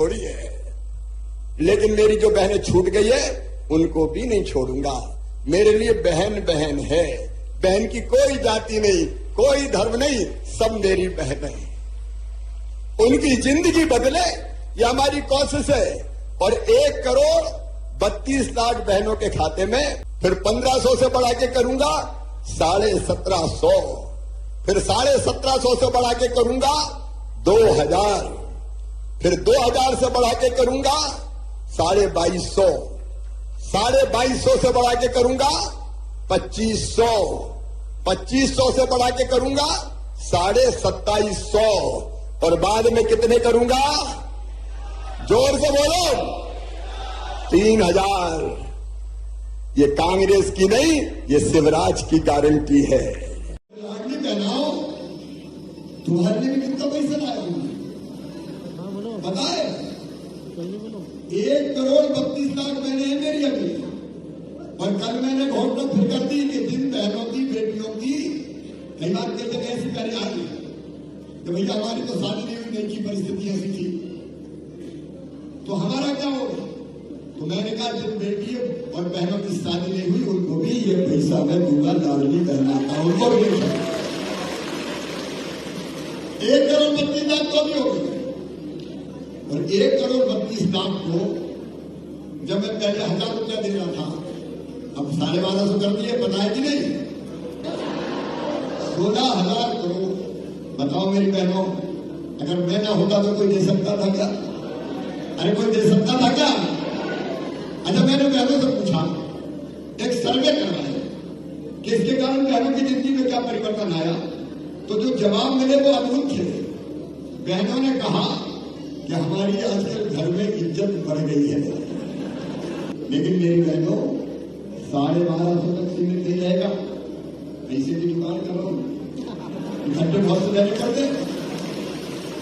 थोड़ी है, लेकिन मेरी जो बहनें छूट गई है उनको भी नहीं छोड़ूंगा। मेरे लिए बहन बहन है, बहन की कोई जाति नहीं, कोई धर्म नहीं, सब मेरी बहन है। उनकी जिंदगी बदले ये हमारी कोशिश है। और 1,32,00,000 बहनों के खाते में फिर 1,500 से बढ़ा के करूंगा 1,750, फिर 1,750 से बढ़ा के करूंगा 2,000, फिर 2,000 से बढ़ा के करूंगा 2,250, 2,250 से बढ़ा के करूंगा 2,500, 2,500 से बढ़ा के करूंगा 2,2750, और बाद में कितने करूंगा? जोर से बोलो, 3,000। ये कांग्रेस की नहीं, ये शिवराज की गारंटी है। लाडली बहनाओ, तुम्हारे लिए कितना पैसा लाया बताए? 1,32,00,000 बहनें हैं मेरी अभी। और कल मैंने घोषणा फिर कर दी कि जिन बहनों की बेटियों की कई बार कई जगह ऐसी कार्य आ गई कि भैया हमारी तो शादी नहीं हुई, नहीं की परिस्थिति ऐसी थी, तो हमारा क्या होगा? तो मैंने कहा जिन बेटी और बहनों की शादी नहीं हुई उनको भी ये पैसा मैं दूंगा, लाडली बहना का उनको भी 1,32,00,000 तो भी हो गए। और 1,32,00,000 को जब मैं पहले 1,000 रुपया दे रहा था, अब 1,250 कर दिए, बताए कि नहीं? 16,000 करोड़। बताओ मेरी बहनों, अगर मैं ना होता तो कोई दे सकता था क्या? अरे कोई दे सकता था क्या? अच्छा, मैंने बहनों से पूछा, एक सर्वे करवाया कि इसके कारण बहनों की जिंदगी में क्या परिवर्तन आया, तो जो जवाब मिले वो अद्भुत थे। बहनों ने कहा कि हमारी आजकल घर में इज्जत बढ़ गई है। लेकिन मेरी बहनों, 1,250 तक सीमित नहीं रहेगा। पैसे की दुकान करो, इकट्ठे बहुत से देने कर दे,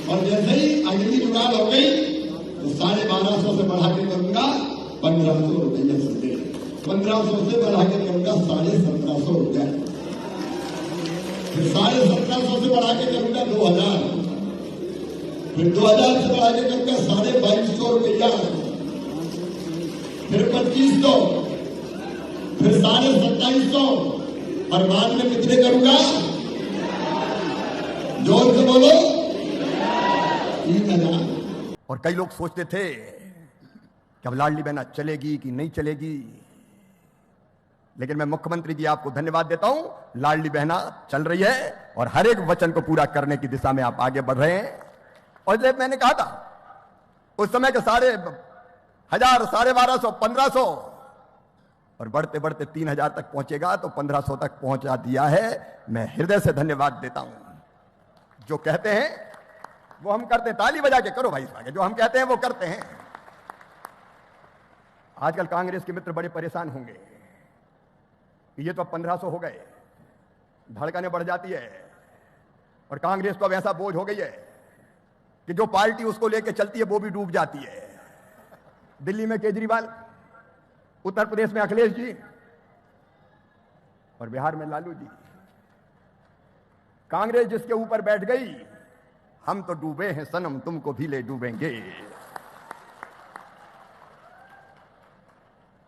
और जैसे ही अगली जुगाड़ हो गई तो 1,250 से बढ़ा के करूंगा 1,500 रुपये से दे, 1,500 से बढ़ा के करूंगा 1,750 रुपया, फिर 1,750 से बढ़ा के करूंगा 2,000, फिर 2,000 से बढ़ा के करूंगा 2,250 रुपया, फिर 2,500, फिर 2,2750, और बाद में कितने करूंगा? जोर से बोलो, 3,000। और कई लोग सोचते थे कि अब लाडली बहना चलेगी कि नहीं चलेगी, लेकिन मैं मुख्यमंत्री जी आपको धन्यवाद देता हूं, लाडली बहना चल रही है और हर एक वचन को पूरा करने की दिशा में आप आगे बढ़ रहे हैं। और जब मैंने कहा था उस समय के 1,500, 1,250, 1,500 और बढ़ते बढ़ते 3,000 तक पहुंचेगा, तो 1,500 तक पहुंचा दिया है। मैं हृदय से धन्यवाद देता हूं। जो कहते हैं वो हम करते हैं, ताली बजा के करो भाई, जो हम कहते हैं वो करते हैं। आजकल कांग्रेस के मित्र बड़े परेशान होंगे, ये तो 1,500 हो गए, धड़कनें बढ़ जाती है, और कांग्रेस तो अब ऐसा बोझ हो गई है कि जो पार्टी उसको लेके चलती है वो भी डूब जाती है। दिल्ली में केजरीवाल, उत्तर प्रदेश में अखिलेश जी, और बिहार में लालू जी। कांग्रेस जिसके ऊपर बैठ गई, हम तो डूबे हैं सनम, तुमको भी ले डूबेंगे।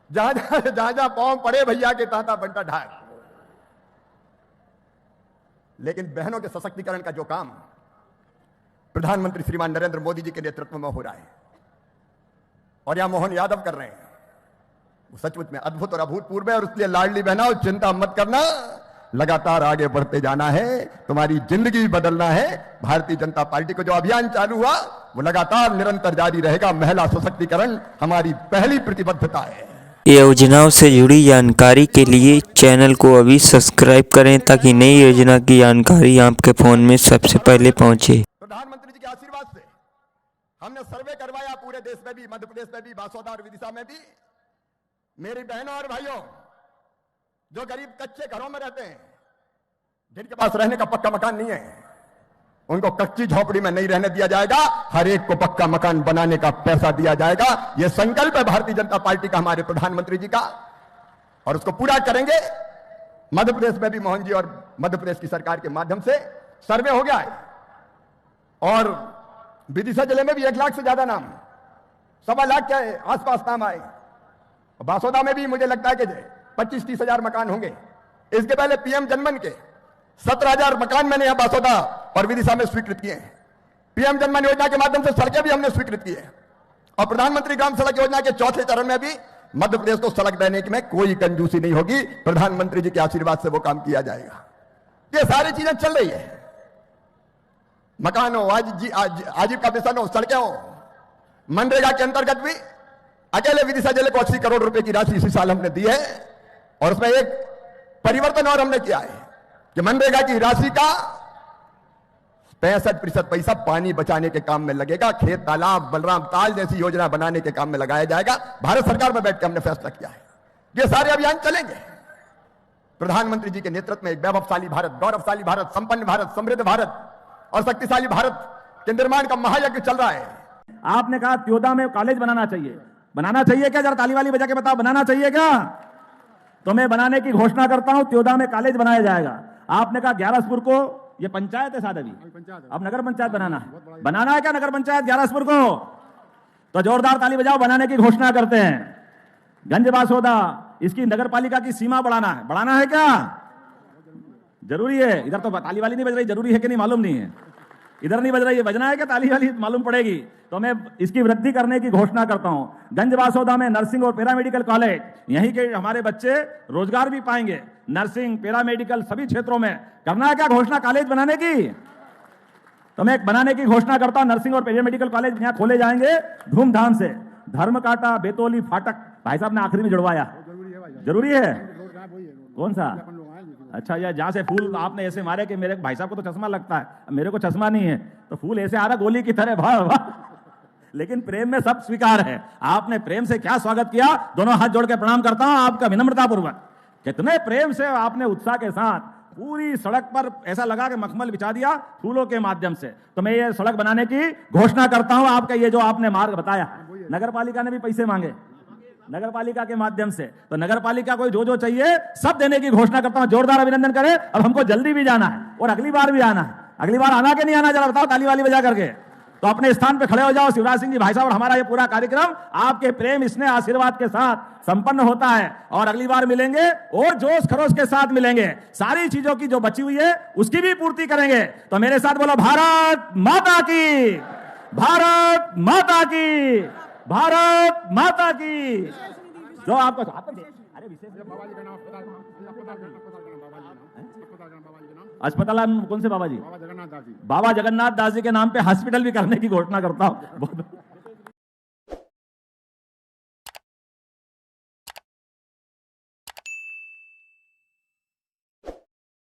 जहां जहां पांव पड़े भैया के तांता बंटा ढाल। लेकिन बहनों के सशक्तिकरण का जो काम प्रधानमंत्री श्रीमान नरेंद्र मोदी जी के नेतृत्व में हो रहा है और यहां मोहन यादव कर रहे हैं, वो सचमुच में अद्भुत और अभूतपूर्व है। और इसलिए लाडली बहना, चिंता मत करना, लगातार आगे बढ़ते जाना है, तुम्हारी जिंदगी भी बदलना है। भारतीय जनता पार्टी को जो अभियान चालू हुआ वो लगातार निरंतर जारी रहेगा। महिला सशक्तिकरण हमारी पहली प्रतिबद्धता है। योजनाओं से जुड़ी जानकारी के लिए चैनल को अभी सब्सक्राइब करें ताकि नई योजना की जानकारी आपके फोन में सबसे पहले पहुंचे। प्रधानमंत्री जी के आशीर्वाद से हमने सर्वे करवाया पूरे देश में भी, मध्य प्रदेश में भी, बासोदा और विदिशा में भी। मेरी बहनों और भाइयों, जो गरीब कच्चे घरों में रहते हैं, जिनके पास रहने का पक्का मकान नहीं है, उनको कच्ची झोपड़ी में नहीं रहने दिया जाएगा। हर एक को पक्का मकान बनाने का पैसा दिया जाएगा। यह संकल्प है भारतीय जनता पार्टी का, हमारे प्रधानमंत्री जी का, और उसको पूरा करेंगे। मध्य प्रदेश में भी मोहन जी और मध्य प्रदेश की सरकार के माध्यम से सर्वे हो गया है, और विदिशा जिले में भी 1 लाख से ज्यादा नाम 1.25 लाख के आसपास नाम आए। बासोदा में भी मुझे लगता है कि 25-30 हजार मकान होंगे। इसके पहले पीएम जनमन के 17,000 मकान मैंने यहां बासोदा और विदिशा में स्वीकृत किए हैं। पीएम जनमन योजना के माध्यम से सड़कें भी हमने स्वीकृत की है और प्रधानमंत्री ग्राम सड़क योजना के 4थे चरण में भी मध्य प्रदेश को सड़क देने में कोई कंजूसी नहीं होगी। प्रधानमंत्री जी के आशीर्वाद से वो काम किया जाएगा। ये सारी चीजें चल रही है। मकान हो, आजीविका मिशन हो, सड़कें हो, मनरेगा के अंतर्गत भी अकेले विदिशा जिले को 80 करोड़ रुपए की राशि इसी साल हमने दी है। और उसमें एक परिवर्तन और हमने किया है कि मनरेगा की राशि का 65% पैसा पानी बचाने के काम में लगेगा। खेत तालाब, बलराम ताल जैसी योजना बनाने के काम में लगाया जाएगा। भारत सरकार में बैठ के हमने फैसला किया है। ये सारे अभियान चलेंगे। प्रधानमंत्री जी के नेतृत्व में एक वैभवशाली भारत, गौरवशाली भारत, संपन्न भारत, समृद्ध भारत और शक्तिशाली भारत के निर्माण का महायज्ञ चल रहा है। आपने कहा त्योदा में कॉलेज बनाना चाहिए। बनाना चाहिए क्या? जरा ताली वाली बजा के बताओ, बनाना चाहिए क्या? तो मैं बनाने की घोषणा करता हूं, त्योदा में कॉलेज बनाया जाएगा। आपने कहा ग्यारसपुर को, ये पंचायत है साथ, अभी अब नगर पंचायत बनाना है। बनाना है क्या नगर पंचायत ग्यारसपुर को? तो जोरदार ताली बजाओ, बनाने की घोषणा करते हैं। गंज बासोदा, इसकी नगर पालिका की सीमा बढ़ाना है। बढ़ाना है क्या? जरूरी है। इधर तो ताली वाली नहीं बज रही, जरूरी है कि नहीं मालूम नहीं है। इधर नहीं बज रही है, बजना है क्या? ताली वाली मालूम पड़ेगी। तो मैं इसकी वृद्धि करने की घोषणा करता हूं। गंज बासोदा में नर्सिंग और पैरामेडिकल कॉलेज, यहीं के हमारे बच्चे रोजगार भी पाएंगे। नर्सिंग, पैरामेडिकल सभी क्षेत्रों में करना है क्या घोषणा कॉलेज बनाने की? तो मैं बनाने की घोषणा करता हूं। नर्सिंग और पैरामेडिकल कॉलेज यहां खोले जाएंगे धूमधाम से। धर्मकांटा, बेतौली, फाटक, भाई साहब ने आखिरी में जुड़वाया। जरूरी है। कौन सा? अच्छा, यह जहां से फूल आपने ऐसे मारे कि मेरे भाई साहब को तो चश्मा लगता है, मेरे को चश्मा नहीं है, तो फूल ऐसे आ रहा गोली की तरह। वाह वाह। लेकिन प्रेम में सब स्वीकार है। आपने प्रेम से क्या स्वागत किया, दोनों हाथ जोड़ के प्रणाम करता हूं आपका विनम्रता पूर्वक। कितने प्रेम से आपने उत्साह के साथ पूरी सड़क पर ऐसा लगा कि मखमल बिछा दिया फूलों के माध्यम से। तो मैं ये सड़क बनाने की घोषणा करता हूं। आपका ये जो आपने मार्ग बताया, नगर पालिका ने भी पैसे मांगे नगर पालिका के माध्यम से, तो नगर पालिका को जो चाहिए सब देने की घोषणा करता हूं। जोरदार अभिनंदन करें। अब हमको जल्दी भी जाना है और अगली बार भी आना है। अगली बार आना कि नहीं आना, जरा बताओ ताली वाली बजा करके। तो अपने स्थान पे खड़े हो जाओ शिवराज सिंह जी भाई साहब। और हमारा ये पूरा कार्यक्रम आपके प्रेम, स्नेह, आशीर्वाद के साथ संपन्न होता है। और अगली बार मिलेंगे और जोश खरोश के साथ मिलेंगे। सारी चीजों की जो बची हुई है उसकी भी पूर्ति करेंगे। तो मेरे साथ बोलो, भारत माता की, भारत माता की, भारत माता की। जो आपको अरे विशेष अस्पताल कौन से बाबा जी? बाबा जगन्नाथ दास जी के नाम पे हॉस्पिटल भी करने की घोषणा करता हूं।